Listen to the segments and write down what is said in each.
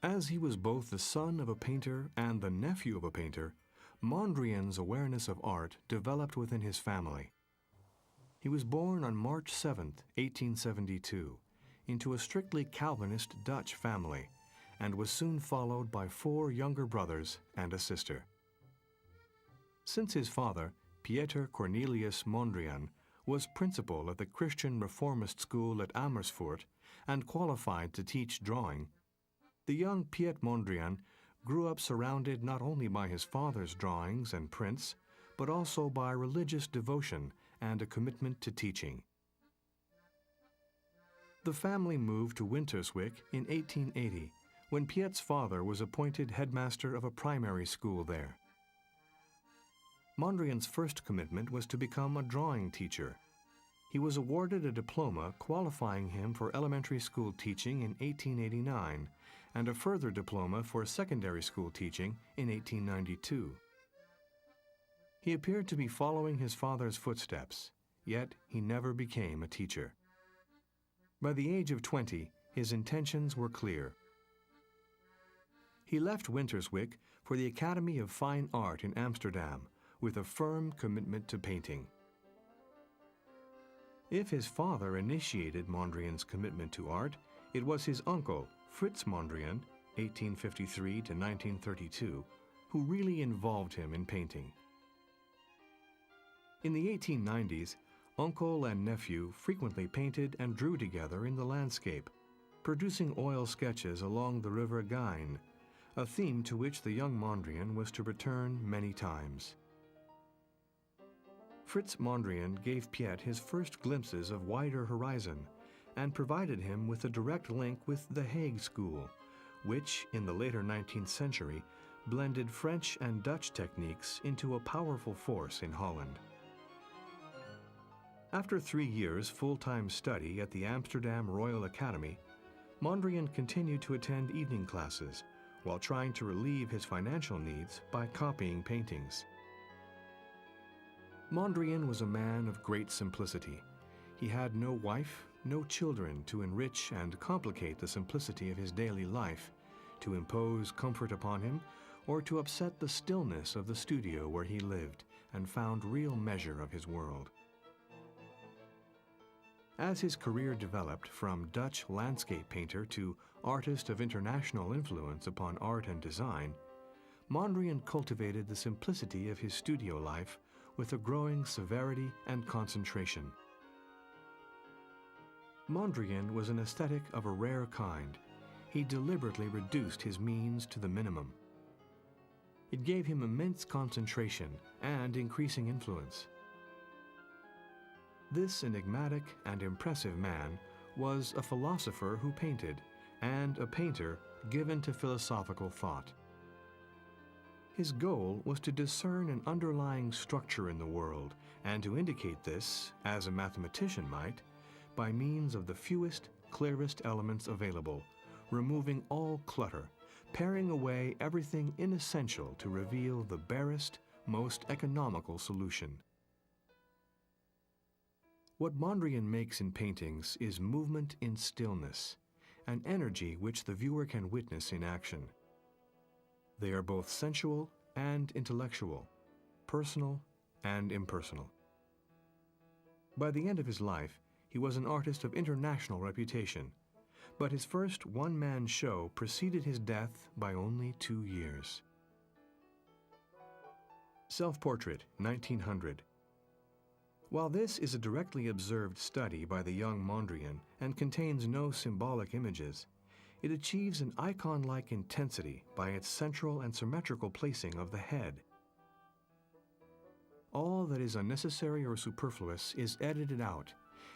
As he was both the son of a painter and the nephew of a painter, Mondrian's awareness of art developed within his family. He was born on March 7, 1872, into a strictly Calvinist Dutch family, and was soon followed by 4 younger brothers and a sister. Since his father, Pieter Cornelius Mondrian, was principal at the Christian Reformist School at Amersfoort and qualified to teach drawing, the young Piet Mondrian grew up surrounded not only by his father's drawings and prints, but also by religious devotion and a commitment to teaching. The family moved to Winterswijk in 1880, when Piet's father was appointed headmaster of a primary school there. Mondrian's first commitment was to become a drawing teacher. He was awarded a diploma qualifying him for elementary school teaching in 1889 and a further diploma for secondary school teaching in 1892. He appeared to be following his father's footsteps, yet he never became a teacher. By the age of 20, his intentions were clear. He left Winterswijk for the Academy of Fine Art in Amsterdam with a firm commitment to painting. If his father initiated Mondrian's commitment to art, it was his uncle, Fritz Mondrian, 1853 to 1932, who really involved him in painting. In the 1890s, uncle and nephew frequently painted and drew together in the landscape, producing oil sketches along the River Gein, a theme to which the young Mondrian was to return many times. Fritz Mondrian gave Piet his first glimpses of wider horizon and provided him with a direct link with the Hague School, which, in the later 19th century, blended French and Dutch techniques into a powerful force in Holland. After 3 years' full-time study at the Amsterdam Royal Academy, Mondrian continued to attend evening classes while trying to relieve his financial needs by copying paintings. Mondrian was a man of great simplicity. He had no wife, no children to enrich and complicate the simplicity of his daily life, to impose comfort upon him, or to upset the stillness of the studio where he lived and found real measure of his world. As his career developed from Dutch landscape painter to artist of international influence upon art and design, Mondrian cultivated the simplicity of his studio life with a growing severity and concentration. Mondrian was an aesthetic of a rare kind. He deliberately reduced his means to the minimum. It gave him immense concentration and increasing influence. This enigmatic and impressive man was a philosopher who painted and a painter given to philosophical thought. His goal was to discern an underlying structure in the world and to indicate this, as a mathematician might, by means of the fewest, clearest elements available, removing all clutter, paring away everything inessential to reveal the barest, most economical solution. What Mondrian makes in paintings is movement in stillness, an energy which the viewer can witness in action. They are both sensual and intellectual, personal and impersonal. By the end of his life, he was an artist of international reputation, but his first one-man show preceded his death by only 2 years. Self-Portrait, 1900. While this is a directly observed study by the young Mondrian and contains no symbolic images, it achieves an icon-like intensity by its central and symmetrical placing of the head. All that is unnecessary or superfluous is edited out,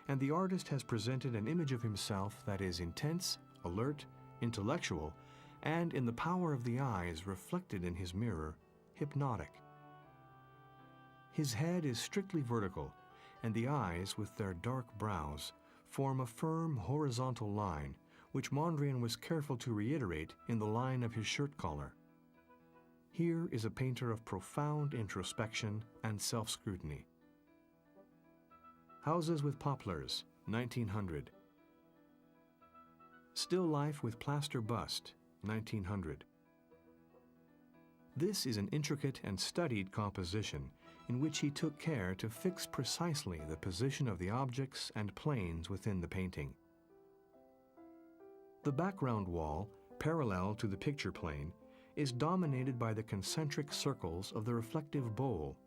and the artist has presented an image of himself that is intense, alert, intellectual, and in the power of the eyes reflected in his mirror, hypnotic. His head is strictly vertical, and the eyes, with their dark brows, form a firm horizontal line, which Mondrian was careful to reiterate in the line of his shirt collar. Here is a painter of profound introspection and self-scrutiny. Houses with Poplars, 1900. Still life with plaster bust, 1900. This is an intricate and studied composition in which he took care to fix precisely the position of the objects and planes within the painting. The background wall, parallel to the picture plane, is dominated by the concentric circles of the reflective bowl,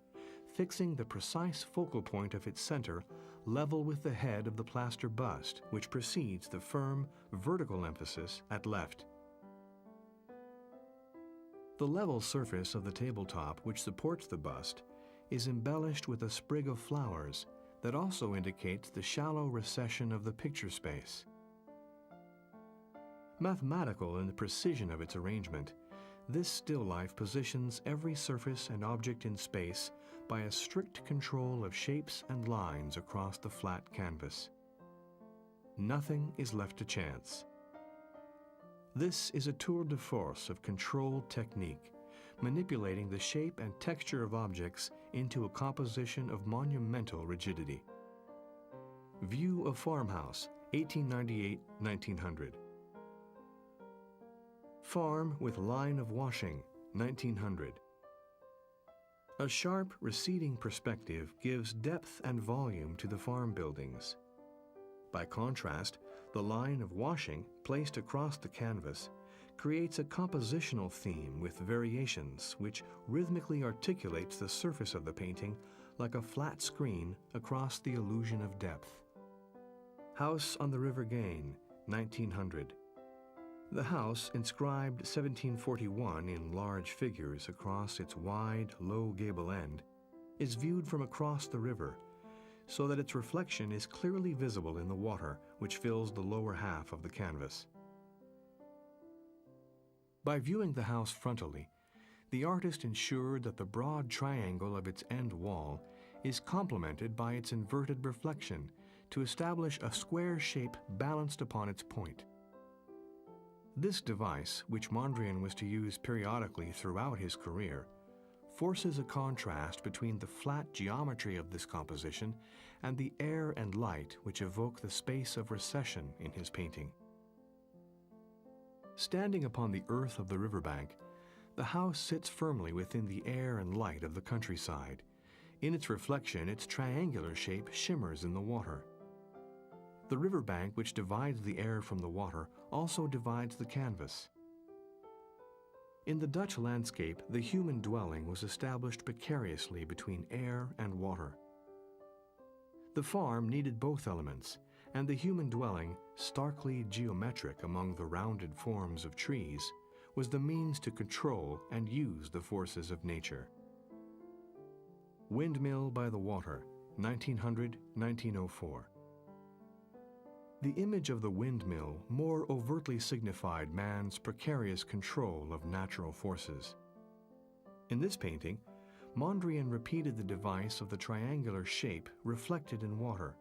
fixing the precise focal point of its center level with the head of the plaster bust, which precedes the firm, vertical emphasis at left. The level surface of the tabletop which supports the bust is embellished with a sprig of flowers that also indicates the shallow recession of the picture space. Mathematical in the precision of its arrangement, this still life positions every surface and object in space by a strict control of shapes and lines across the flat canvas. Nothing is left to chance. This is a tour de force of controlled technique, manipulating the shape and texture of objects into a composition of monumental rigidity. View of farmhouse, 1898-1900. Farm with line of washing, 1900. A sharp, receding perspective gives depth and volume to the farm buildings. By contrast, the line of washing, placed across the canvas, creates a compositional theme with variations which rhythmically articulates the surface of the painting like a flat screen across the illusion of depth. House on the River Gain, 1900. The house, inscribed 1741 in large figures across its wide, low gable end, is viewed from across the river, so that its reflection is clearly visible in the water which fills the lower half of the canvas. By viewing the house frontally, the artist ensured that the broad triangle of its end wall is complemented by its inverted reflection to establish a square shape balanced upon its point. This device, which Mondrian was to use periodically throughout his career, forces a contrast between the flat geometry of this composition and the air and light which evoke the space of recession in his painting. Standing upon the earth of the riverbank, the house sits firmly within the air and light of the countryside. In its reflection, its triangular shape shimmers in the water. The riverbank, which divides the air from the water, also divides the canvas. In the Dutch landscape, the human dwelling was established precariously between air and water. The farm needed both elements, and the human dwelling, starkly geometric among the rounded forms of trees, was the means to control and use the forces of nature. Windmill by the Water, 1900-1904. The image of the windmill more overtly signified man's precarious control of natural forces. In this painting, Mondrian repeated the device of the triangular shape reflected in water,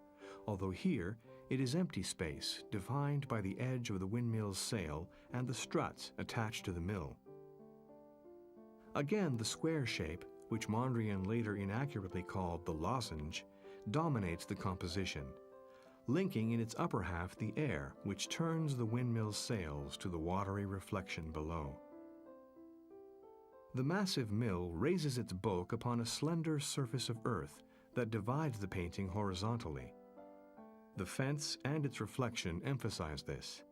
although here it is empty space defined by the edge of the windmill's sail and the struts attached to the mill. Again, the square shape, which Mondrian later inaccurately called the lozenge, dominates the composition, linking in its upper half the air which turns the windmill's sails to the watery reflection below. The massive mill raises its bulk upon a slender surface of earth that divides the painting horizontally. The fence and its reflection emphasize this.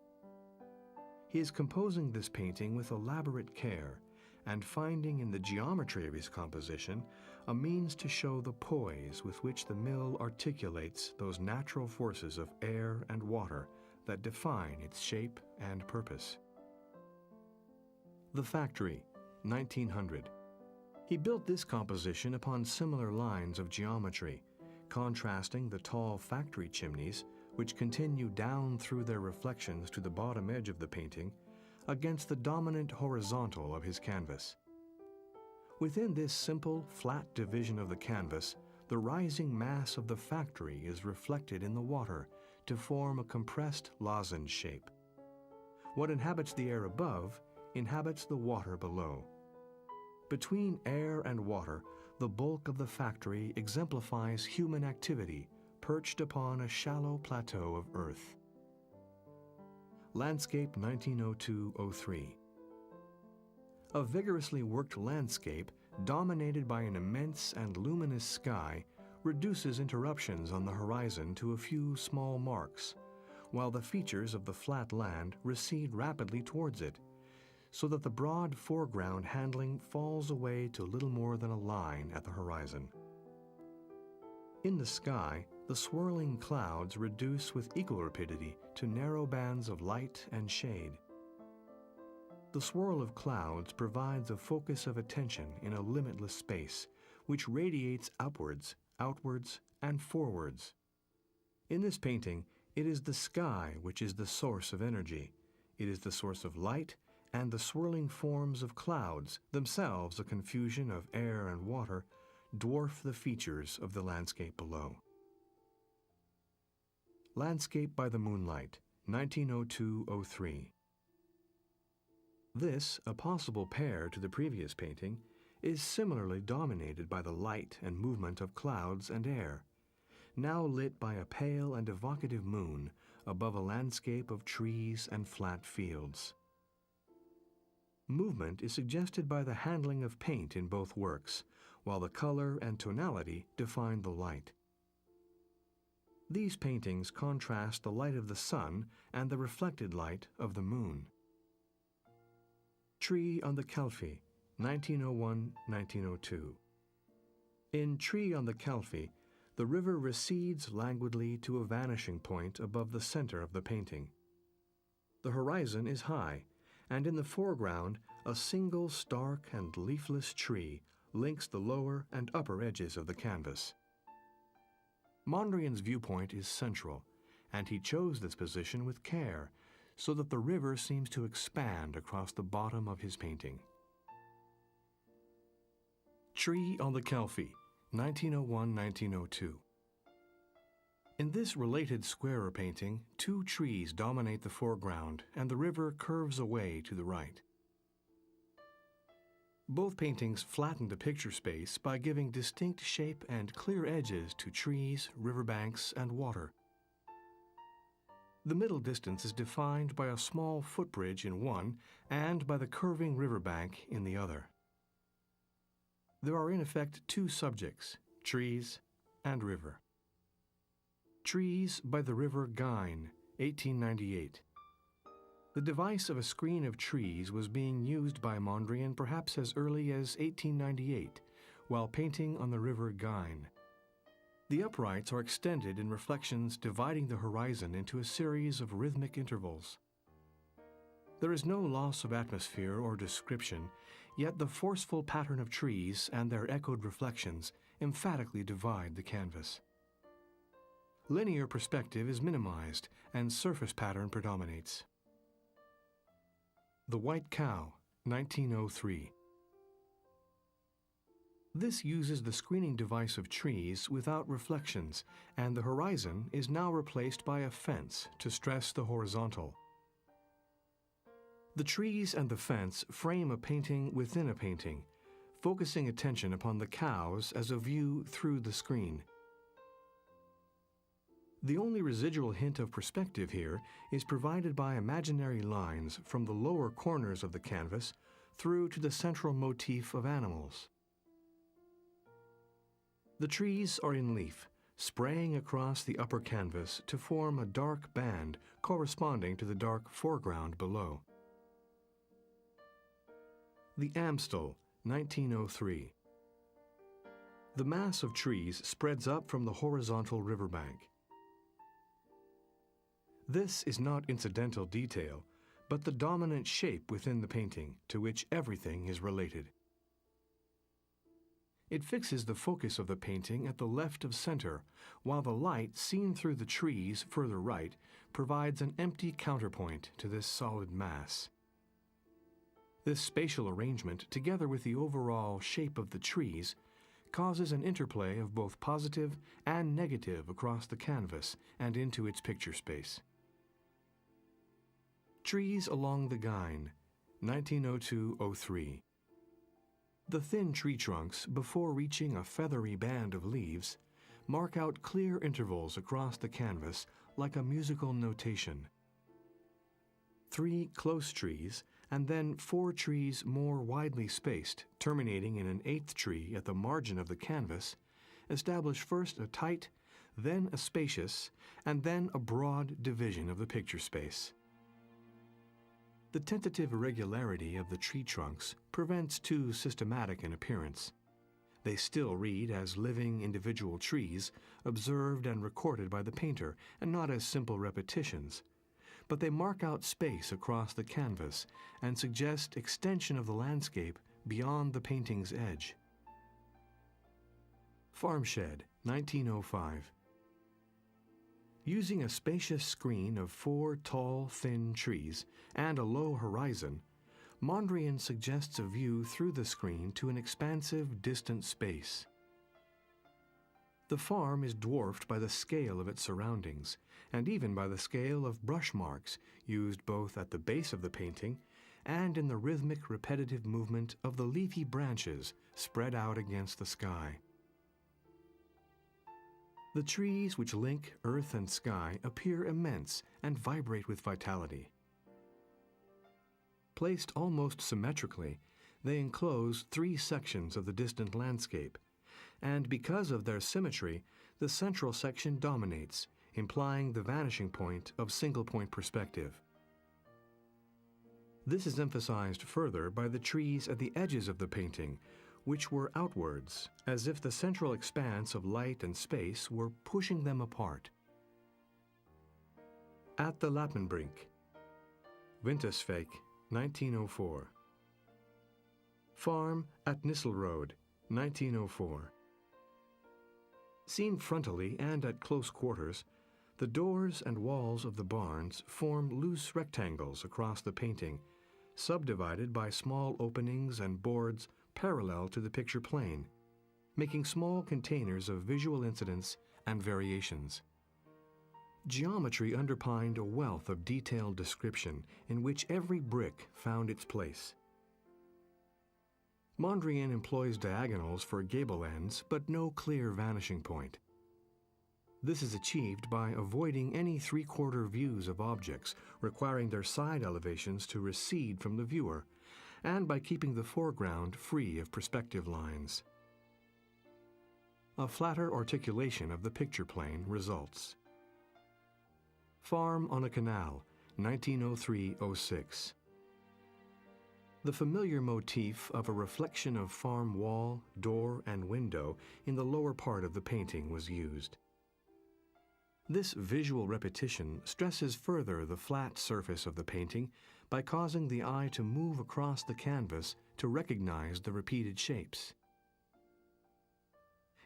He is composing this painting with elaborate care and finding in the geometry of his composition a means to show the poise with which the mill articulates those natural forces of air and water that define its shape and purpose. The Factory, 1900. He built this composition upon similar lines of geometry, contrasting the tall factory chimneys, which continue down through their reflections to the bottom edge of the painting, against the dominant horizontal of his canvas. Within this simple, flat division of the canvas, the rising mass of the factory is reflected in the water to form a compressed lozenge shape. What inhabits the air above inhabits the water below. Between air and water, the bulk of the factory exemplifies human activity perched upon a shallow plateau of earth. Landscape 1902-03. A vigorously worked landscape, dominated by an immense and luminous sky, reduces interruptions on the horizon to a few small marks, while the features of the flat land recede rapidly towards it, so that the broad foreground handling falls away to little more than a line at the horizon. In the sky, the swirling clouds reduce with equal rapidity to narrow bands of light and shade. The swirl of clouds provides a focus of attention in a limitless space, which radiates upwards, outwards, and forwards. In this painting, it is the sky which is the source of energy. It is the source of light, and the swirling forms of clouds, themselves a confusion of air and water, dwarf the features of the landscape below. Landscape by the Moonlight, 1902-03. This, a possible pair to the previous painting, is similarly dominated by the light and movement of clouds and air, now lit by a pale and evocative moon above a landscape of trees and flat fields. Movement is suggested by the handling of paint in both works, while the color and tonality define the light. These paintings contrast the light of the sun and the reflected light of the moon. Tree on the Calfee, 1901-1902. In Tree on the Calfee, the river recedes languidly to a vanishing point above the center of the painting. The horizon is high, and in the foreground, a single stark and leafless tree links the lower and upper edges of the canvas. Mondrian's viewpoint is central, and he chose this position with care, so that the river seems to expand across the bottom of his painting. Tree on the Calfee, 1901-1902. In this related squarer painting, two trees dominate the foreground and the river curves away to the right. Both paintings flatten the picture space by giving distinct shape and clear edges to trees, riverbanks, and water. The middle distance is defined by a small footbridge in one and by the curving riverbank in the other. There are in effect two subjects, trees and river. Trees by the River Gyn, 1898. The device of a screen of trees was being used by Mondrian perhaps as early as 1898, while painting on the River Gyn. The uprights are extended in reflections dividing the horizon into a series of rhythmic intervals. There is no loss of atmosphere or description, yet the forceful pattern of trees and their echoed reflections emphatically divide the canvas. Linear perspective is minimized and surface pattern predominates. The White Cow, 1903. This uses the screening device of trees without reflections, and the horizon is now replaced by a fence to stress the horizontal. The trees and the fence frame a painting within a painting, focusing attention upon the cows as a view through the screen. The only residual hint of perspective here is provided by imaginary lines from the lower corners of the canvas through to the central motif of animals. The trees are in leaf, spraying across the upper canvas to form a dark band corresponding to the dark foreground below. The Amstel, 1903. The mass of trees spreads up from the horizontal riverbank. This is not incidental detail, but the dominant shape within the painting, to which everything is related. It fixes the focus of the painting at the left of center, while the light seen through the trees further right provides an empty counterpoint to this solid mass. This spatial arrangement, together with the overall shape of the trees, causes an interplay of both positive and negative across the canvas and into its picture space. Trees along the Gyn, 1902-03. The thin tree trunks, before reaching a feathery band of leaves, mark out clear intervals across the canvas like a musical notation. Three close trees and then 4 trees more widely spaced, terminating in an 8th tree at the margin of the canvas, establish first a tight, then a spacious, and then a broad division of the picture space. The tentative irregularity of the tree trunks prevents too systematic an appearance. They still read as living individual trees, observed and recorded by the painter, and not as simple repetitions. But they mark out space across the canvas and suggest extension of the landscape beyond the painting's edge. Farmshed, 1905. Using a spacious screen of 4 tall, thin trees and a low horizon, Mondrian suggests a view through the screen to an expansive, distant space. The farm is dwarfed by the scale of its surroundings, and even by the scale of brush marks used both at the base of the painting and in the rhythmic, repetitive movement of the leafy branches spread out against the sky. The trees which link earth and sky appear immense and vibrate with vitality. Placed almost symmetrically, they enclose 3 sections of the distant landscape, and because of their symmetry, the central section dominates, implying the vanishing point of single-point perspective. This is emphasized further by the trees at the edges of the painting, which were outwards, as if the central expanse of light and space were pushing them apart. At the Lappenbrink, Winterswijk, 1904. Farm at Nisselrode, 1904. Seen frontally and at close quarters, the doors and walls of the barns form loose rectangles across the painting, subdivided by small openings and boards parallel to the picture plane, making small containers of visual incidents and variations. Geometry underpinned a wealth of detailed description in which every brick found its place. Mondrian employs diagonals for gable ends, but no clear vanishing point. This is achieved by avoiding any 3/4 views of objects, requiring their side elevations to recede from the viewer, and by keeping the foreground free of perspective lines. A flatter articulation of the picture plane results. Farm on a Canal, 1903-06. The familiar motif of a reflection of farm wall, door, and window in the lower part of the painting was used. This visual repetition stresses further the flat surface of the painting by causing the eye to move across the canvas to recognize the repeated shapes.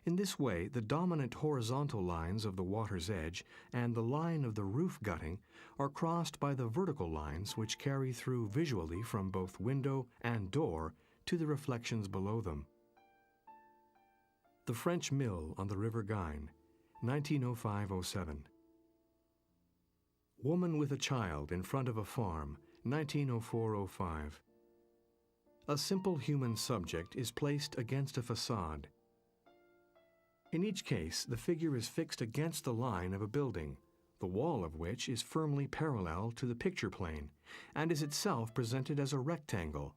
In this way, the dominant horizontal lines of the water's edge and the line of the roof gutting are crossed by the vertical lines which carry through visually from both window and door to the reflections below them. The French Mill on the River Gyn, 1905-07. Woman with a child in front of a farm, 1904-05. A simple human subject is placed against a facade. In each case, the figure is fixed against the line of a building, the wall of which is firmly parallel to the picture plane, and is itself presented as a rectangle,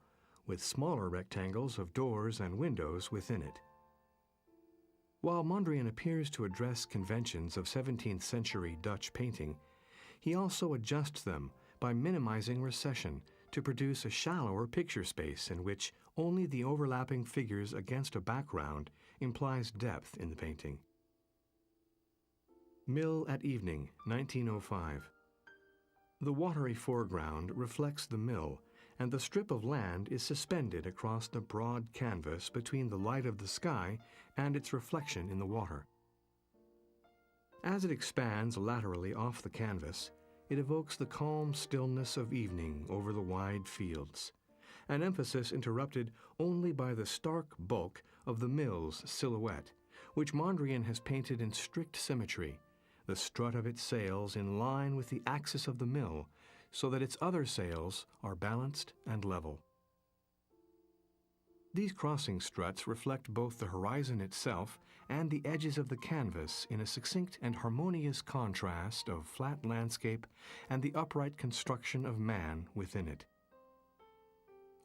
with smaller rectangles of doors and windows within it. While Mondrian appears to address conventions of 17th century Dutch painting, he also adjusts them by minimizing recession to produce a shallower picture space in which only the overlapping figures against a background implies depth in the painting. Mill at Evening, 1905. The watery foreground reflects the mill, and the strip of land is suspended across the broad canvas between the light of the sky and its reflection in the water. As it expands laterally off the canvas, it evokes the calm stillness of evening over the wide fields, an emphasis interrupted only by the stark bulk of the mill's silhouette, which Mondrian has painted in strict symmetry, the strut of its sails in line with the axis of the mill, so that its other sails are balanced and level. These crossing struts reflect both the horizon itself and the edges of the canvas in a succinct and harmonious contrast of flat landscape and the upright construction of man within it.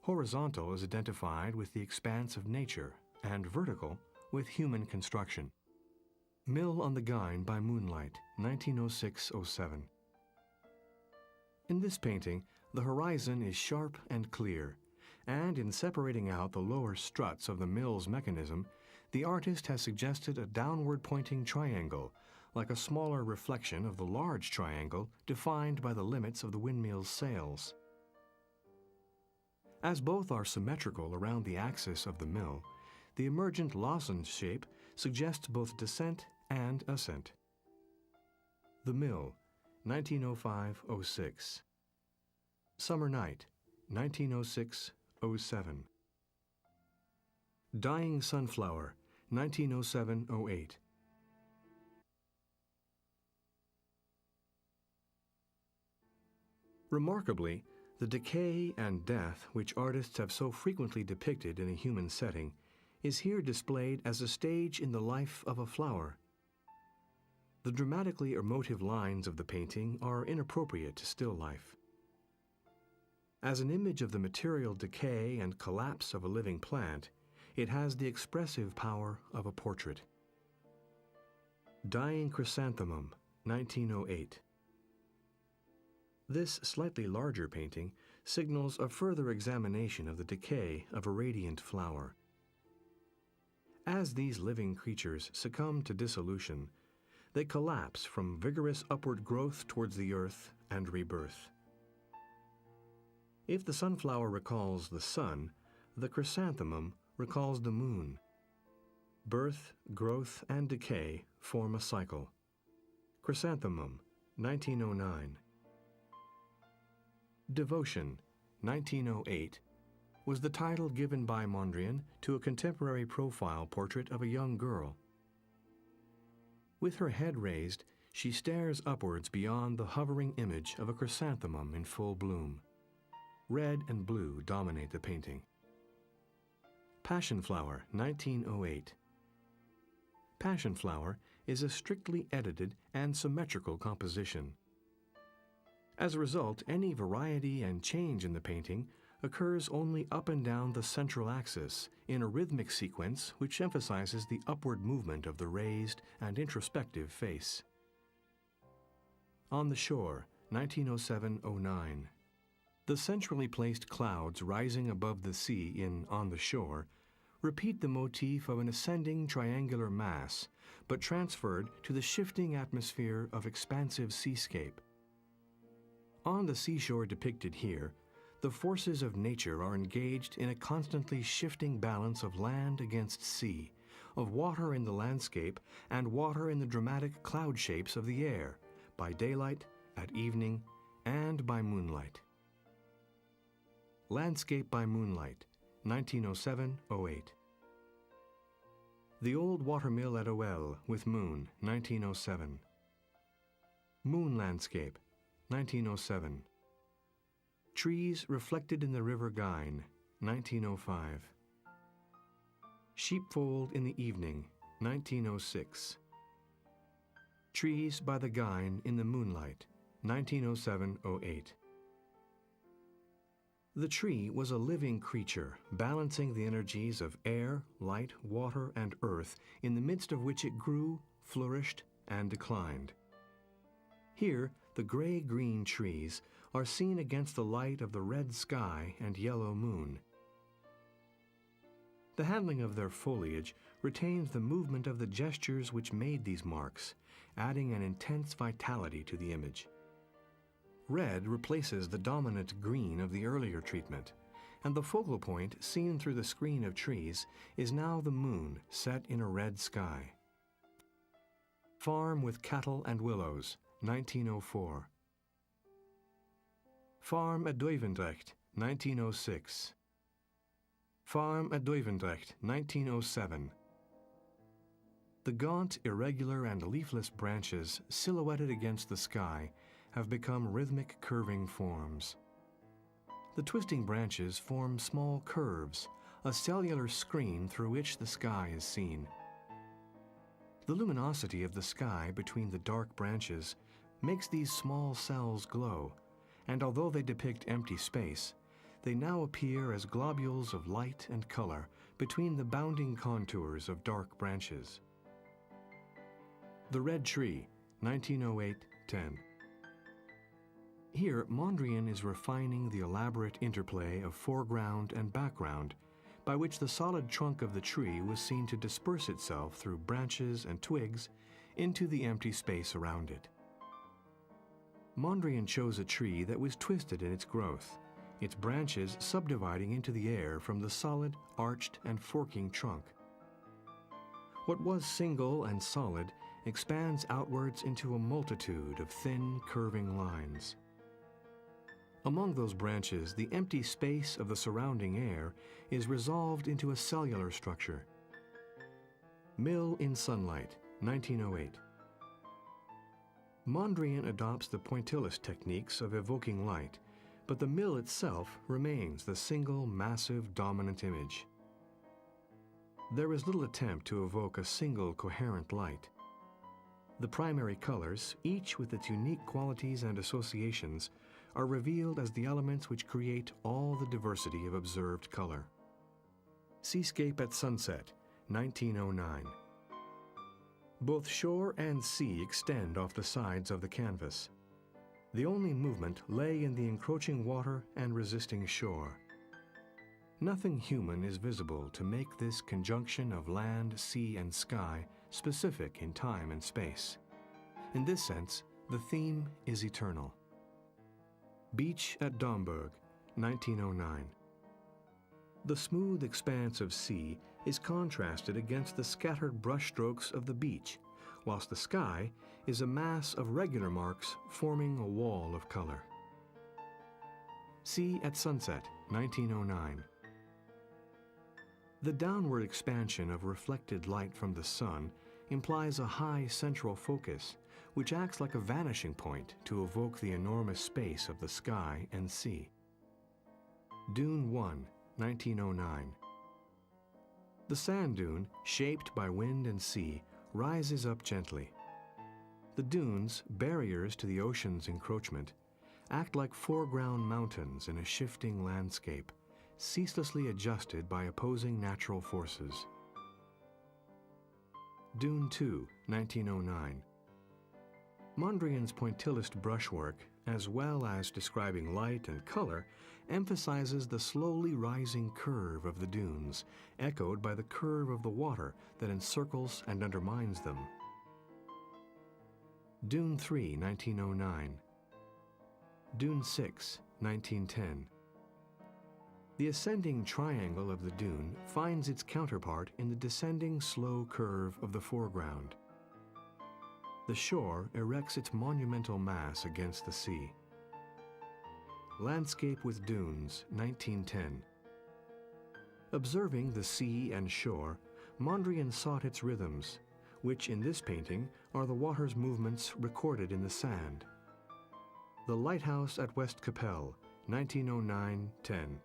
Horizontal is identified with the expanse of nature, and vertical with human construction. Mill on the Gyn by Moonlight, 1906-07. In this painting, the horizon is sharp and clear, and in separating out the lower struts of the mill's mechanism, the artist has suggested a downward-pointing triangle, like a smaller reflection of the large triangle defined by the limits of the windmill's sails. As both are symmetrical around the axis of the mill, the emergent lozenge shape suggests both descent and ascent. The Mill, 1905-06. Summer Night, 1906-07. Dying Sunflower, 1907-08. Remarkably, the decay and death which artists have so frequently depicted in a human setting is here displayed as a stage in the life of a flower. The dramatically emotive lines of the painting are inappropriate to still life. As an image of the material decay and collapse of a living plant, it has the expressive power of a portrait. Dying Chrysanthemum, 1908. This slightly larger painting signals a further examination of the decay of a radiant flower. As these living creatures succumb to dissolution, they collapse from vigorous upward growth towards the earth and rebirth. If the sunflower recalls the sun, the chrysanthemum recalls the moon. Birth, growth, and decay form a cycle. Chrysanthemum, 1909. Devotion, 1908, was the title given by Mondrian to a contemporary profile portrait of a young girl. With her head raised, she stares upwards beyond the hovering image of a chrysanthemum in full bloom. Red and blue dominate the painting. Passion Flower, 1908. Passion Flower is a strictly edited and symmetrical composition. As a result, any variety and change in the painting occurs only up and down the central axis in a rhythmic sequence which emphasizes the upward movement of the raised and introspective face. On the Shore, 1907-09. The centrally placed clouds rising above the sea in On the Shore repeat the motif of an ascending triangular mass, but transferred to the shifting atmosphere of expansive seascape. On the seashore depicted here, the forces of nature are engaged in a constantly shifting balance of land against sea, of water in the landscape and water in the dramatic cloud shapes of the air, by daylight, at evening, and by moonlight. Landscape by Moonlight, 1907-08. The Old Watermill at Oel with Moon, 1907. Moon Landscape, 1907. Trees Reflected in the River Gyn, 1905. Sheepfold in the Evening, 1906. Trees by the Gyn in the Moonlight, 1907-08. The tree was a living creature, balancing the energies of air, light, water, and earth, in the midst of which it grew, flourished, and declined. Here, the gray-green trees are seen against the light of the red sky and yellow moon. The handling of their foliage retains the movement of the gestures which made these marks, adding an intense vitality to the image. Red replaces the dominant green of the earlier treatment, and the focal point, seen through the screen of trees, is now the moon set in a red sky. Farm with Cattle and Willows, 1904. Farm at Duivendrecht, 1906. Farm at Duivendrecht, 1907. The gaunt, irregular, and leafless branches silhouetted against the sky have become rhythmic curving forms. The twisting branches form small curves, a cellular screen through which the sky is seen. The luminosity of the sky between the dark branches makes these small cells glow, and although they depict empty space, they now appear as globules of light and color between the bounding contours of dark branches. The Red Tree, 1908-10. Here, Mondrian is refining the elaborate interplay of foreground and background by which the solid trunk of the tree was seen to disperse itself through branches and twigs into the empty space around it. Mondrian chose a tree that was twisted in its growth, its branches subdividing into the air from the solid, arched, and forking trunk. What was single and solid expands outwards into a multitude of thin, curving lines. Among those branches, the empty space of the surrounding air is resolved into a cellular structure. Mill in Sunlight, 1908. Mondrian adopts the pointillist techniques of evoking light, but the mill itself remains the single, massive, dominant image. There is little attempt to evoke a single, coherent light. The primary colors, each with its unique qualities and associations, are revealed as the elements which create all the diversity of observed color. Seascape at Sunset, 1909. Both shore and sea extend off the sides of the canvas. The only movement lay in the encroaching water and resisting shore. Nothing human is visible to make this conjunction of land, sea, and sky specific in time and space. In this sense, the theme is eternal. Beach at Domburg, 1909. The smooth expanse of sea is contrasted against the scattered brushstrokes of the beach, whilst the sky is a mass of regular marks forming a wall of color. Sea at Sunset, 1909. The downward expansion of reflected light from the sun implies a high central focus, which acts like a vanishing point to evoke the enormous space of the sky and sea. Dune 1, 1909. The sand dune, shaped by wind and sea, rises up gently. The dunes, barriers to the ocean's encroachment, act like foreground mountains in a shifting landscape, ceaselessly adjusted by opposing natural forces. Dune 2, 1909. Mondrian's pointillist brushwork, as well as describing light and color, emphasizes the slowly rising curve of the dunes, echoed by the curve of the water that encircles and undermines them. Dune 3, 1909. Dune 6, 1910. The ascending triangle of the dune finds its counterpart in the descending slow curve of the foreground. The shore erects its monumental mass against the sea. Landscape with Dunes, 1910. Observing the sea and shore, Mondrian sought its rhythms, which in this painting are the water's movements recorded in the sand. The Lighthouse at West Capelle, 1909-10.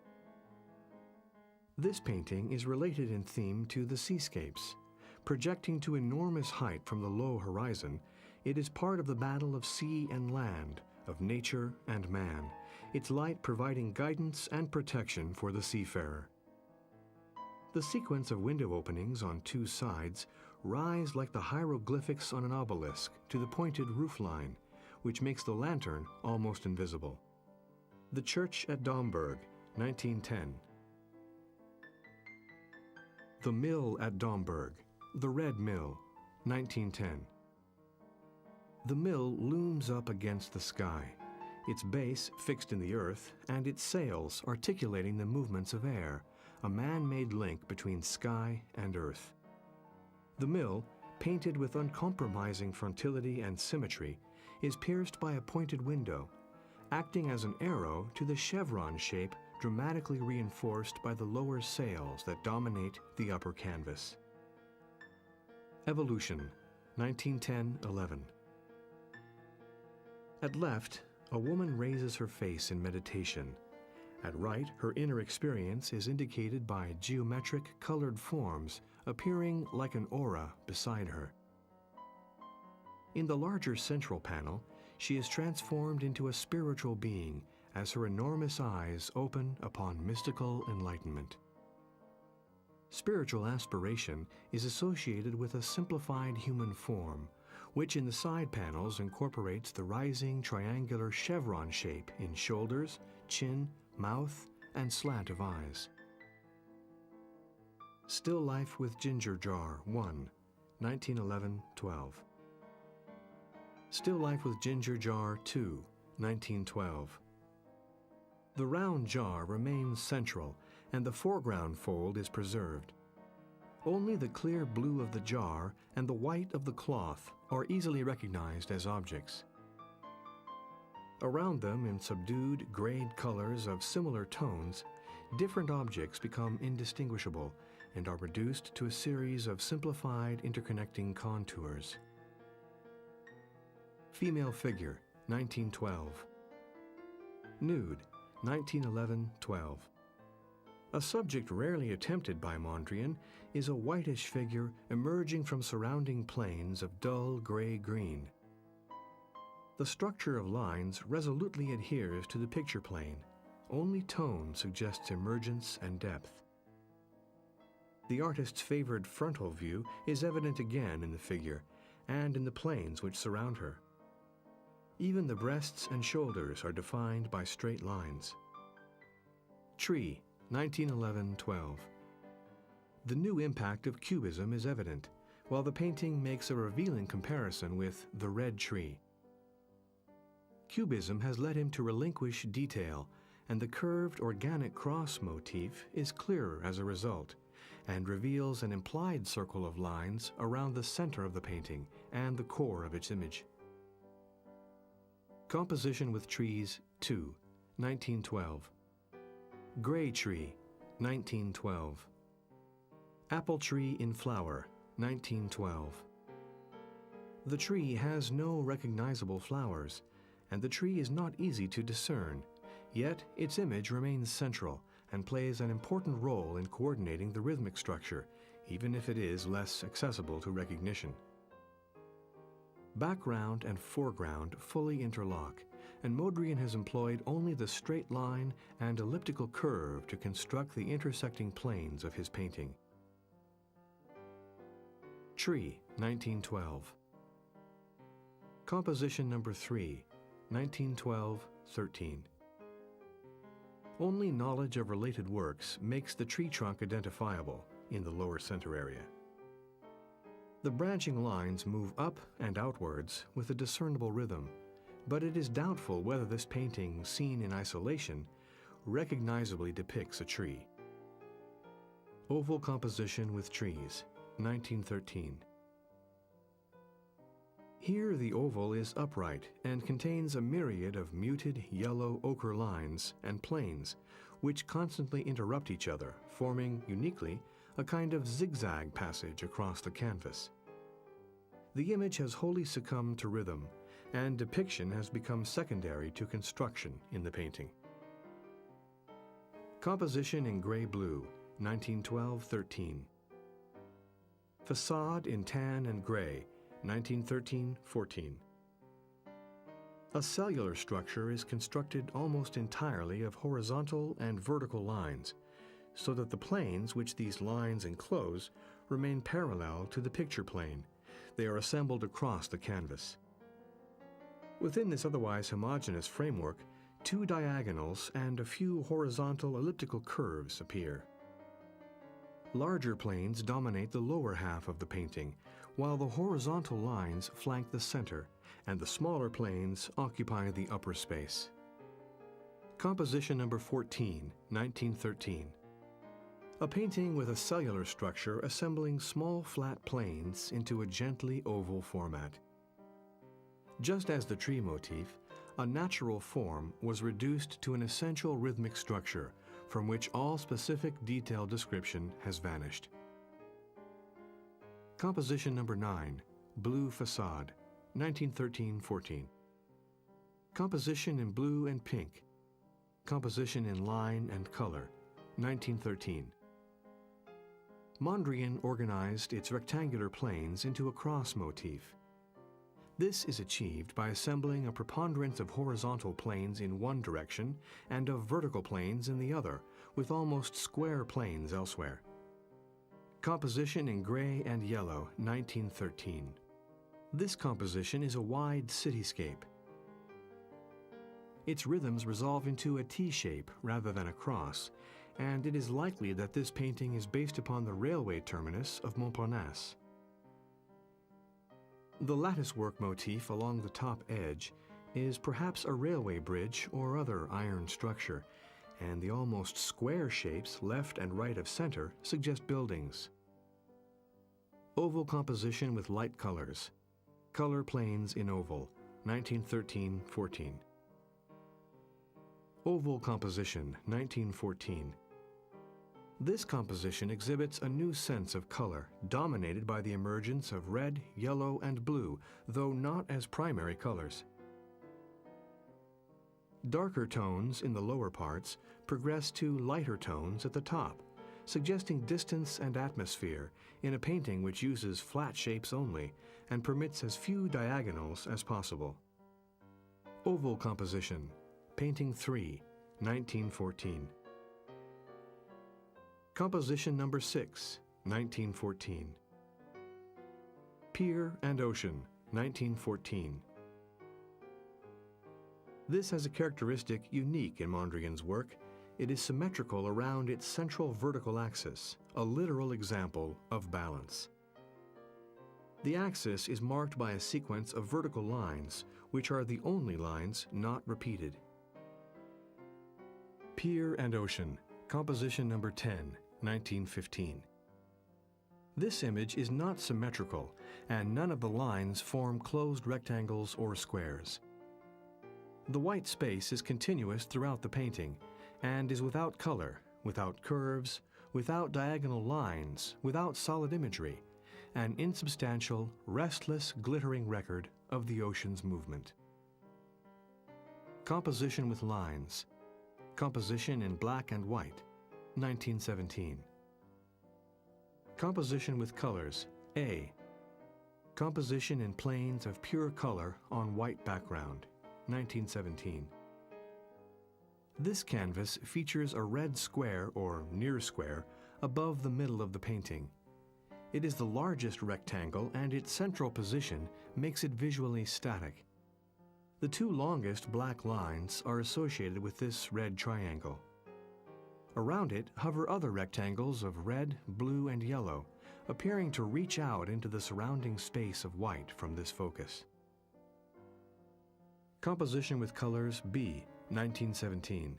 This painting is related in theme to the seascapes. Projecting to enormous height from the low horizon, it is part of the battle of sea and land, of nature and man, its light providing guidance and protection for the seafarer. The sequence of window openings on two sides rise like the hieroglyphics on an obelisk to the pointed roofline, which makes the lantern almost invisible. The Church at Domburg, 1910. The Mill at Domburg, the Red Mill, 1910. The mill looms up against the sky, its base fixed in the earth and its sails articulating the movements of air, a man-made link between sky and earth. The mill, painted with uncompromising frontality and symmetry, is pierced by a pointed window, acting as an arrow to the chevron shape dramatically reinforced by the lower sails that dominate the upper canvas. Evolution, 1910-11. At left, a woman raises her face in meditation. At right, her inner experience is indicated by geometric colored forms appearing like an aura beside her. In the larger central panel, she is transformed into a spiritual being, as her enormous eyes open upon mystical enlightenment. Spiritual aspiration is associated with a simplified human form, which in the side panels incorporates the rising triangular chevron shape in shoulders, chin, mouth, and slant of eyes. Still Life with Ginger Jar 1, 1911-12. Still Life with Ginger Jar 2, 1912. The round jar remains central, and the foreground fold is preserved. Only the clear blue of the jar and the white of the cloth are easily recognized as objects. Around them, in subdued grayed colors of similar tones, different objects become indistinguishable and are reduced to a series of simplified interconnecting contours. Female figure, 1912. Nude, 1911-12. A subject rarely attempted by Mondrian is a whitish figure emerging from surrounding planes of dull gray-green. The structure of lines resolutely adheres to the picture plane. Only tone suggests emergence and depth. The artist's favored frontal view is evident again in the figure and in the planes which surround her. Even the breasts and shoulders are defined by straight lines. Tree, 1911-12. The new impact of Cubism is evident, while the painting makes a revealing comparison with The Red Tree. Cubism has led him to relinquish detail, and the curved organic cross motif is clearer as a result, and reveals an implied circle of lines around the center of the painting and the core of its image. Composition with Trees 2, 1912. Gray Tree, 1912. Apple Tree in Flower, 1912. The tree has no recognizable flowers, and the tree is not easy to discern, yet its image remains central and plays an important role in coordinating the rhythmic structure, even if it is less accessible to recognition. Background and foreground fully interlock, and Mondrian has employed only the straight line and elliptical curve to construct the intersecting planes of his painting. Tree, 1912. Composition number 3, 1912-13. Only knowledge of related works makes the tree trunk identifiable in the lower center area. The branching lines move up and outwards with a discernible rhythm, but it is doubtful whether this painting, seen in isolation, recognizably depicts a tree. Oval Composition with Trees, 1913. Here the oval is upright and contains a myriad of muted yellow ochre lines and planes, which constantly interrupt each other, forming, uniquely, a kind of zigzag passage across the canvas. The image has wholly succumbed to rhythm, and depiction has become secondary to construction in the painting. Composition in Gray-Blue, 1912-13. Facade in Tan and Gray, 1913-14. A cellular structure is constructed almost entirely of horizontal and vertical lines, so that the planes which these lines enclose remain parallel to the picture plane. They are assembled across the canvas. Within this otherwise homogeneous framework, two diagonals and a few horizontal elliptical curves appear. Larger planes dominate the lower half of the painting, while the horizontal lines flank the center, and the smaller planes occupy the upper space. Composition number 14, 1913. A painting with a cellular structure assembling small flat planes into a gently oval format. Just as the tree motif, a natural form was reduced to an essential rhythmic structure from which all specific detailed description has vanished. Composition number 9, Blue Facade, 1913-14. Composition in blue and pink. Composition in line and color, 1913. Mondrian organized its rectangular planes into a cross motif. This is achieved by assembling a preponderance of horizontal planes in one direction and of vertical planes in the other, with almost square planes elsewhere. Composition in gray and yellow, 1913. This composition is a wide cityscape. Its rhythms resolve into a T shape rather than a cross, and it is likely that this painting is based upon the railway terminus of Montparnasse. The latticework motif along the top edge is perhaps a railway bridge or other iron structure, and the almost square shapes left and right of center suggest buildings. Oval composition with light colors. Color planes in oval, 1913-14. Oval composition, 1914. This composition exhibits a new sense of color, dominated by the emergence of red, yellow, and blue, though not as primary colors. Darker tones in the lower parts progress to lighter tones at the top, suggesting distance and atmosphere in a painting which uses flat shapes only and permits as few diagonals as possible. Oval composition, painting 3, 1914. Composition number 6, 1914. Pier and Ocean, 1914. This has a characteristic unique in Mondrian's work. It is symmetrical around its central vertical axis, a literal example of balance. The axis is marked by a sequence of vertical lines, which are the only lines not repeated. Pier and Ocean, composition number 10, 1915. This image is not symmetrical, and none of the lines form closed rectangles or squares. The white space is continuous throughout the painting, and is without color, without curves, without diagonal lines, without solid imagery, an insubstantial, restless, glittering record of the ocean's movement. Composition with lines. Composition in black and white, 1917. Composition with colors, A. Composition in planes of pure color on white background, 1917. This canvas features a red square or near square above the middle of the painting. It is the largest rectangle, and its central position makes it visually static. The two longest black lines are associated with this red triangle. Around it hover other rectangles of red, blue, and yellow, appearing to reach out into the surrounding space of white from this focus. Composition with colors, B, 1917.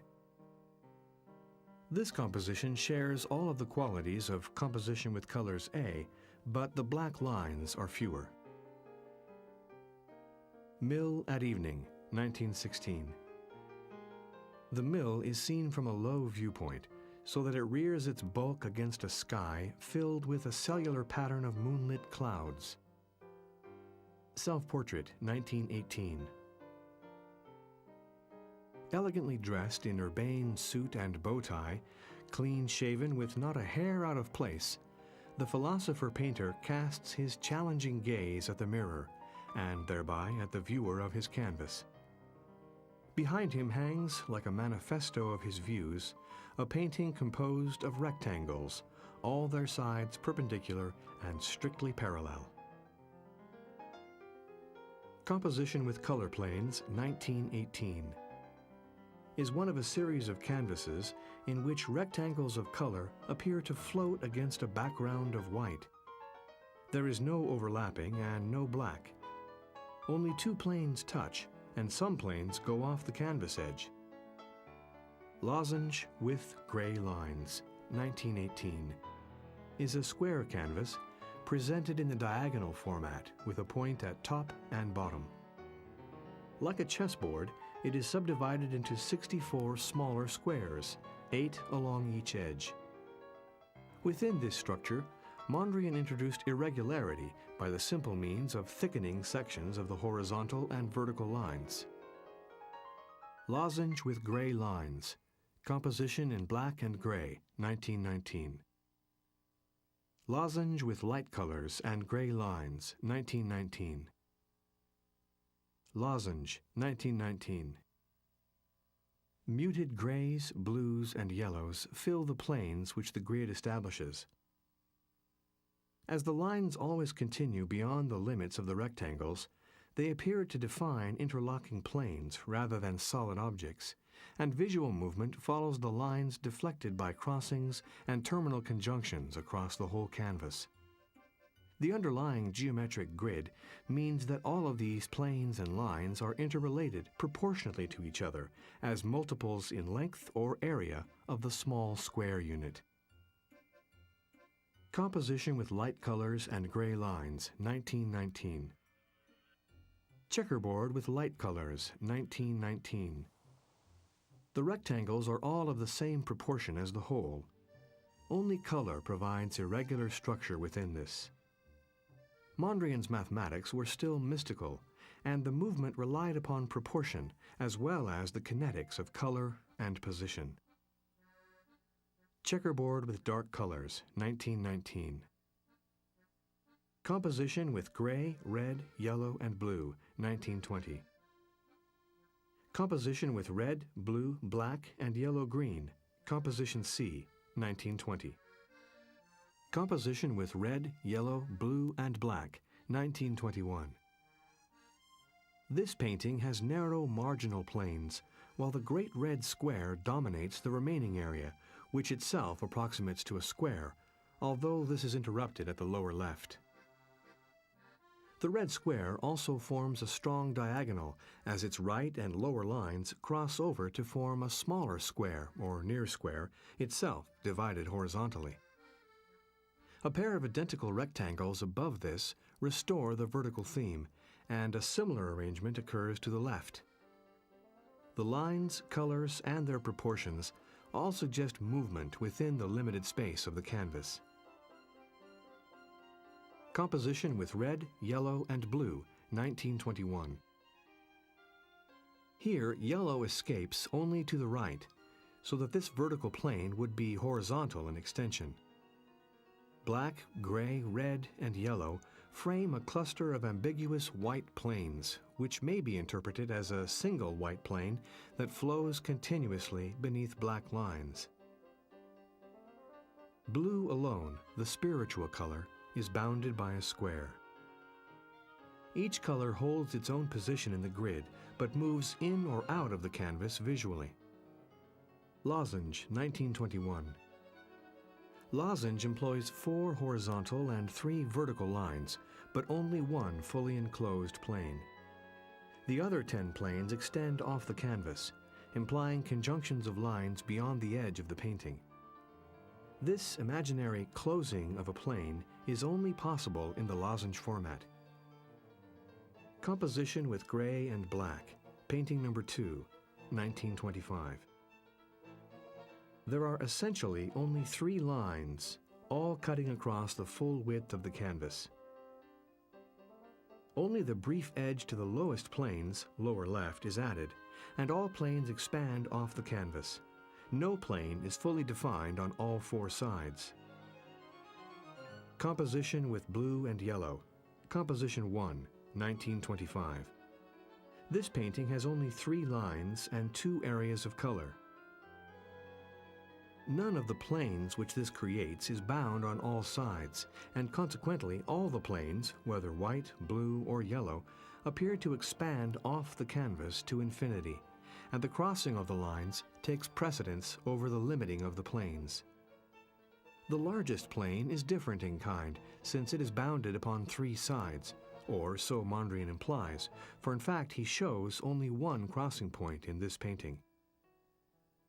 This composition shares all of the qualities of composition with colors A, but the black lines are fewer. Mill at Evening, 1916. The mill is seen from a low viewpoint, so that it rears its bulk against a sky filled with a cellular pattern of moonlit clouds. Self-portrait, 1918. Elegantly dressed in urbane suit and bow tie, clean-shaven with not a hair out of place, the philosopher-painter casts his challenging gaze at the mirror, and thereby at the viewer of his canvas. Behind him hangs, like a manifesto of his views, a painting composed of rectangles, all their sides perpendicular and strictly parallel. Composition with color planes, 1918. Is one of a series of canvases in which rectangles of color appear to float against a background of white. There is no overlapping and no black. Only two planes touch, and some planes go off the canvas edge. Lozenge with Gray Lines, 1918, is a square canvas presented in the diagonal format with a point at top and bottom. Like a chessboard, it is subdivided into 64 smaller squares, 8 along each edge. Within this structure, Mondrian introduced irregularity by the simple means of thickening sections of the horizontal and vertical lines. Lozenge with Gray Lines, composition in black and gray, 1919. Lozenge with light colors and gray lines, 1919. Lozenge, 1919. Muted grays, blues, and yellows fill the planes which the grid establishes. As the lines always continue beyond the limits of the rectangles, they appear to define interlocking planes rather than solid objects, and visual movement follows the lines deflected by crossings and terminal conjunctions across the whole canvas. The underlying geometric grid means that all of these planes and lines are interrelated proportionately to each other as multiples in length or area of the small square unit. Composition with light colors and gray lines, 1919. Checkerboard with light colors, 1919. The rectangles are all of the same proportion as the whole. Only color provides irregular structure within this. Mondrian's mathematics were still mystical, and the movement relied upon proportion as well as the kinetics of color and position. Checkerboard with dark colors, 1919. Composition with gray, red, yellow, and blue, 1920. Composition with red, blue, black, and yellow-green, Composition C, 1920. Composition with red, yellow, blue, and black, 1921. This painting has narrow marginal planes, while the great red square dominates the remaining area, which itself approximates to a square, although this is interrupted at the lower left. The red square also forms a strong diagonal, as its right and lower lines cross over to form a smaller square, or near square, itself divided horizontally. A pair of identical rectangles above this restore the vertical theme, and a similar arrangement occurs to the left. The lines, colors, and their proportions all suggest movement within the limited space of the canvas. Composition with red, yellow, and blue, 1921. Here, yellow escapes only to the right, so that this vertical plane would be horizontal in extension. Black, gray, red, and yellow frame a cluster of ambiguous white planes, which may be interpreted as a single white plane that flows continuously beneath black lines. Blue alone, the spiritual color, is bounded by a square. Each color holds its own position in the grid, but moves in or out of the canvas visually. Lozenge, 1921. Lozenge employs 4 horizontal and 3 vertical lines, but only one fully enclosed plane. The other 10 planes extend off the canvas, implying conjunctions of lines beyond the edge of the painting. This imaginary closing of a plane is only possible in the lozenge format. Composition with gray and black, painting number 2, 1925. There are essentially only 3 lines, all cutting across the full width of the canvas. Only the brief edge to the lowest planes, lower left, is added, and all planes expand off the canvas. No plane is fully defined on all 4 sides. Composition with blue and yellow, Composition 1, 1925. This painting has only 3 lines and 2 areas of color. None of the planes which this creates is bound on all sides, and consequently all the planes, whether white, blue, or yellow, appear to expand off the canvas to infinity, and the crossing of the lines takes precedence over the limiting of the planes. The largest plane is different in kind, since it is bounded upon 3 sides, or so Mondrian implies, for in fact he shows only one crossing point in this painting.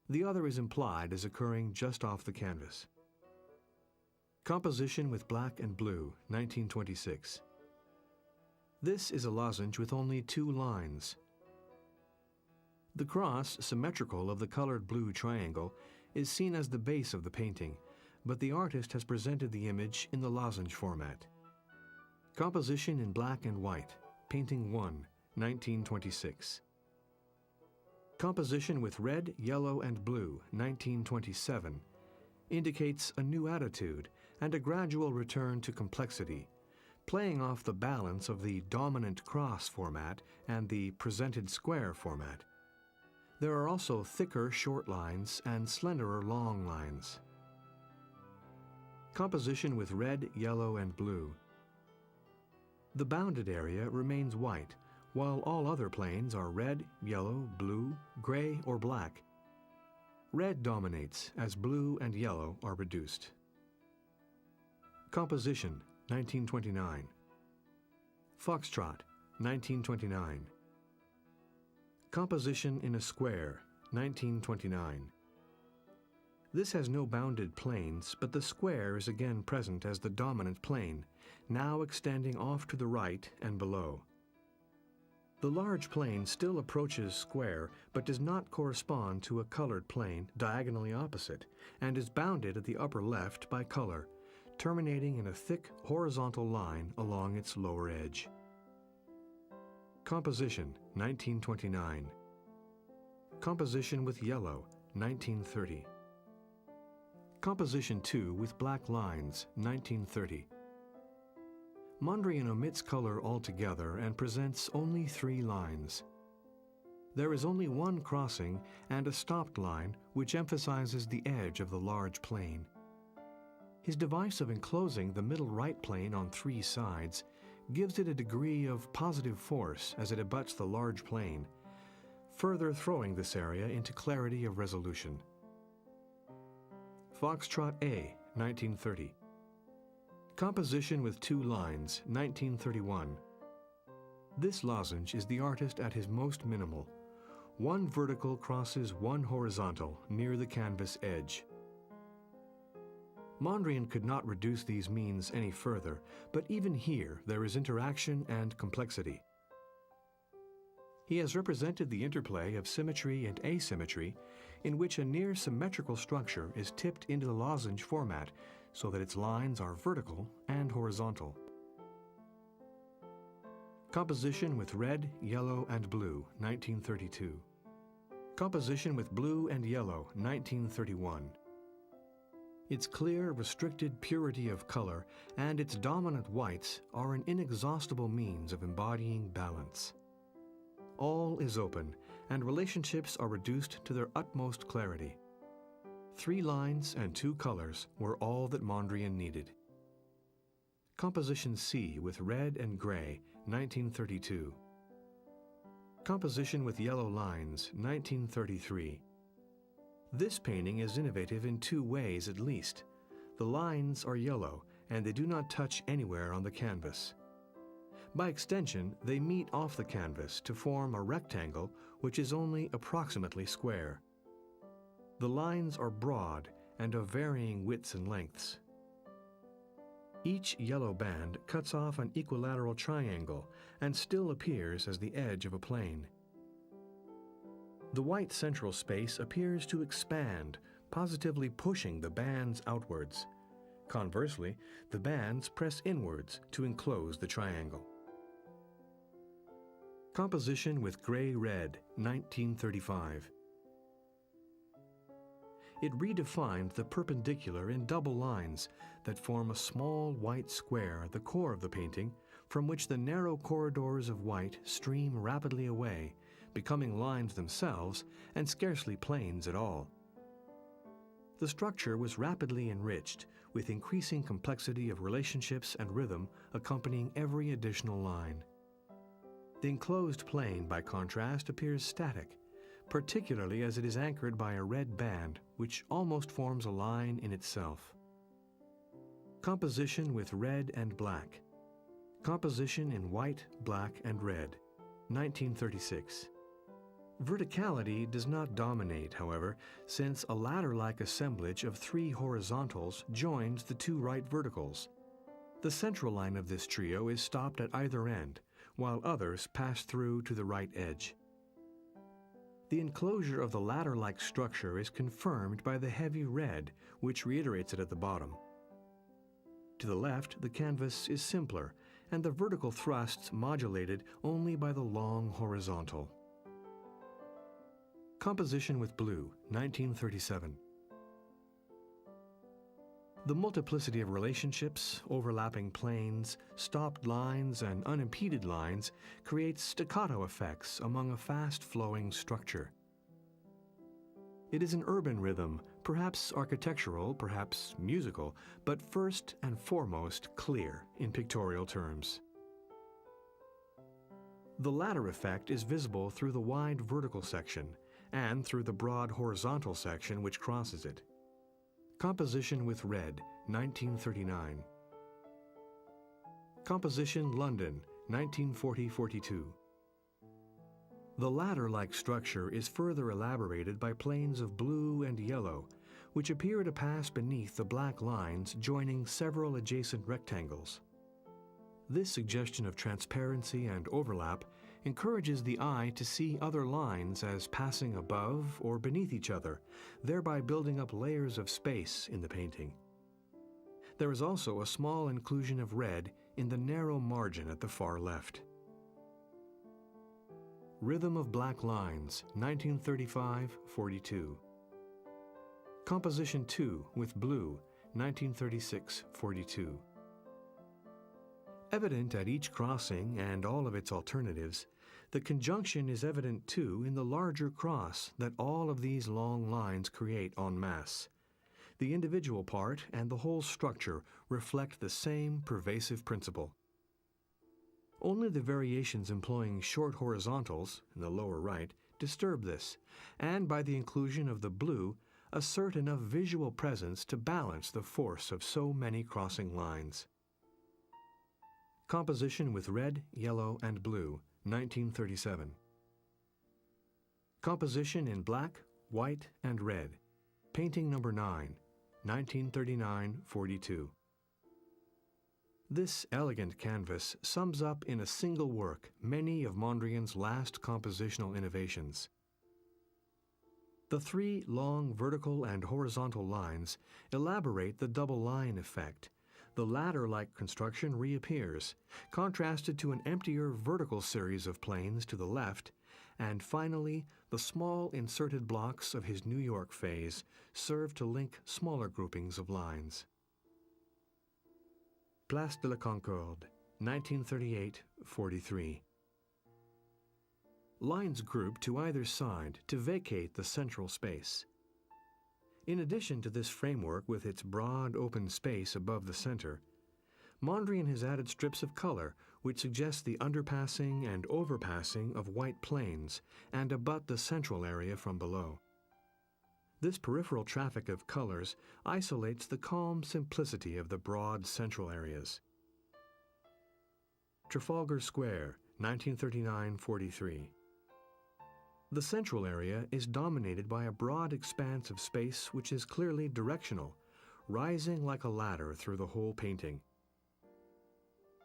The other is implied as occurring just off the canvas. Composition with black and blue, 1926. This is a lozenge with only 2 lines. The cross, symmetrical of the colored blue triangle, is seen as the base of the painting, but the artist has presented the image in the lozenge format. Composition in black and white, painting 1, 1926. Composition with red, yellow, and blue, 1927, indicates a new attitude and a gradual return to complexity, playing off the balance of the dominant cross format and the presented square format. There are also thicker short lines and slenderer long lines. Composition with red, yellow, and blue. The bounded area remains white, while all other planes are red, yellow, blue, gray, or black. Red dominates as blue and yellow are reduced. Composition, 1929. Foxtrot, 1929. Composition in a square, 1929. This has no bounded planes, but the square is again present as the dominant plane, now extending off to the right and below. The large plane still approaches square, but does not correspond to a colored plane diagonally opposite, and is bounded at the upper left by color, terminating in a thick horizontal line along its lower edge. Composition, 1929. Composition with yellow, 1930. Composition 2 with black lines, 1930. Mondrian omits color altogether and presents only 3 lines. There is only one crossing and a stopped line which emphasizes the edge of the large plane. His device of enclosing the middle right plane on 3 sides gives it a degree of positive force as it abuts the large plane, further throwing this area into clarity of resolution. Foxtrot A, 1930. Composition with 2 lines, 1931. This lozenge is the artist at his most minimal. 1 vertical crosses 1 horizontal near the canvas edge. Mondrian could not reduce these means any further, but even here there is interaction and complexity. He has represented the interplay of symmetry and asymmetry, in which a near symmetrical structure is tipped into the lozenge format so that its lines are vertical and horizontal. Composition with red, yellow, and blue, 1932. Composition with blue and yellow, 1931. Its clear, restricted purity of color and its dominant whites are an inexhaustible means of embodying balance. All is open, and relationships are reduced to their utmost clarity. 3 lines and 2 colors were all that Mondrian needed. Composition C with red and gray, 1932. Composition with yellow lines, 1933. This painting is innovative in 2 ways at least. The lines are yellow, and they do not touch anywhere on the canvas. By extension, they meet off the canvas to form a rectangle which is only approximately square. The lines are broad and of varying widths and lengths. Each yellow band cuts off an equilateral triangle and still appears as the edge of a plane. The white central space appears to expand, positively pushing the bands outwards. Conversely, the bands press inwards to enclose the triangle. Composition with gray-red, 1935. It redefined the perpendicular in double lines that form a small white square at the core of the painting, from which the narrow corridors of white stream rapidly away, becoming lines themselves and scarcely planes at all. The structure was rapidly enriched, with increasing complexity of relationships and rhythm accompanying every additional line. The enclosed plane, by contrast, appears static, particularly as it is anchored by a red band which almost forms a line in itself. Composition with red and black. Composition in white, black, and red, 1936. Verticality does not dominate, however, since a ladder-like assemblage of 3 horizontals joins the 2 right verticals. The central line of this trio is stopped at either end, while others pass through to the right edge. The enclosure of the ladder-like structure is confirmed by the heavy red, which reiterates it at the bottom. To the left, the canvas is simpler, and the vertical thrusts modulated only by the long horizontal. Composition with blue, 1937. The multiplicity of relationships, overlapping planes, stopped lines, and unimpeded lines creates staccato effects among a fast-flowing structure. It is an urban rhythm, perhaps architectural, perhaps musical, but first and foremost clear in pictorial terms. The latter effect is visible through the wide vertical section and through the broad horizontal section which crosses it. Composition with red, 1939. Composition London, 1940-42. The ladder-like structure is further elaborated by planes of blue and yellow, which appear to pass beneath the black lines joining several adjacent rectangles. This suggestion of transparency and overlap encourages the eye to see other lines as passing above or beneath each other, thereby building up layers of space in the painting. There is also a small inclusion of red in the narrow margin at the far left. Rhythm of Black Lines, 1935-42. Composition 2 with blue, 1936-42. Evident at each crossing and all of its alternatives, the conjunction is evident too in the larger cross that all of these long lines create en masse. The individual part and the whole structure reflect the same pervasive principle. Only the variations employing short horizontals, in the lower right, disturb this, and by the inclusion of the blue, assert enough visual presence to balance the force of so many crossing lines. Composition with red, yellow, and blue, 1937. Composition in black, white, and red, painting number 9, 1939-42. This elegant canvas sums up in a single work many of Mondrian's last compositional innovations. The three long vertical and horizontal lines elaborate the double line effect. The ladder-like construction reappears, contrasted to an emptier vertical series of planes to the left, and finally, the small inserted blocks of his New York phase serve to link smaller groupings of lines. Place de la Concorde, 1938-43. Lines group to either side to vacate the central space. In addition to this framework with its broad open space above the center, Mondrian has added strips of color which suggest the underpassing and overpassing of white planes and abut the central area from below. This peripheral traffic of colors isolates the calm simplicity of the broad central areas. Trafalgar Square, 1939-43. The central area is dominated by a broad expanse of space which is clearly directional, rising like a ladder through the whole painting.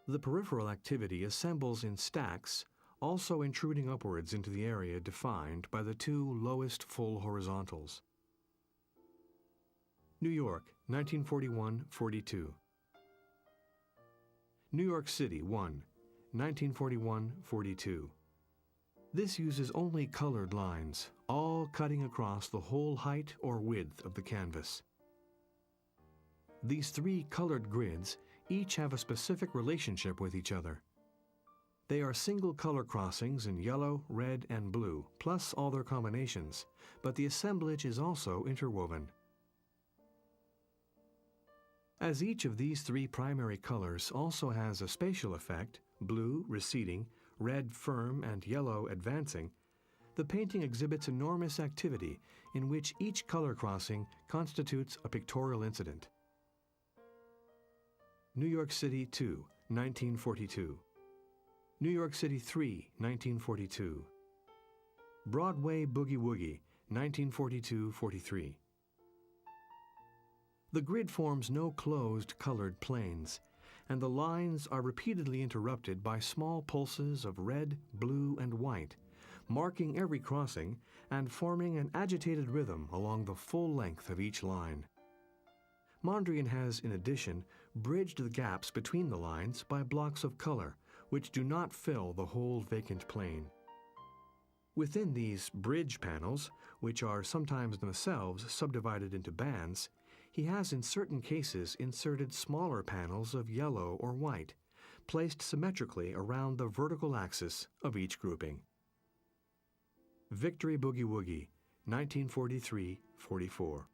The peripheral activity assembles in stacks, also intruding upwards into the area defined by the two lowest full horizontals. New York, 1941-42. New York City, 1, 1941-42. This uses only colored lines, all cutting across the whole height or width of the canvas. These three colored grids each have a specific relationship with each other. They are single color crossings in yellow, red, and blue, plus all their combinations, but the assemblage is also interwoven. As each of these three primary colors also has a spatial effect, blue receding, red firm, and yellow advancing, the painting exhibits enormous activity in which each color crossing constitutes a pictorial incident. New York City 2, 1942. New York City 3, 1942. Broadway Boogie Woogie, 1942-43. The grid forms no closed colored planes, and the lines are repeatedly interrupted by small pulses of red, blue, and white, marking every crossing and forming an agitated rhythm along the full length of each line. Mondrian has, in addition, bridged the gaps between the lines by blocks of color, which do not fill the whole vacant plane. Within these bridge panels, which are sometimes themselves subdivided into bands, He has in certain cases inserted smaller panels of yellow or white, placed symmetrically around the vertical axis of each grouping. Victory Boogie Woogie, 1943-44.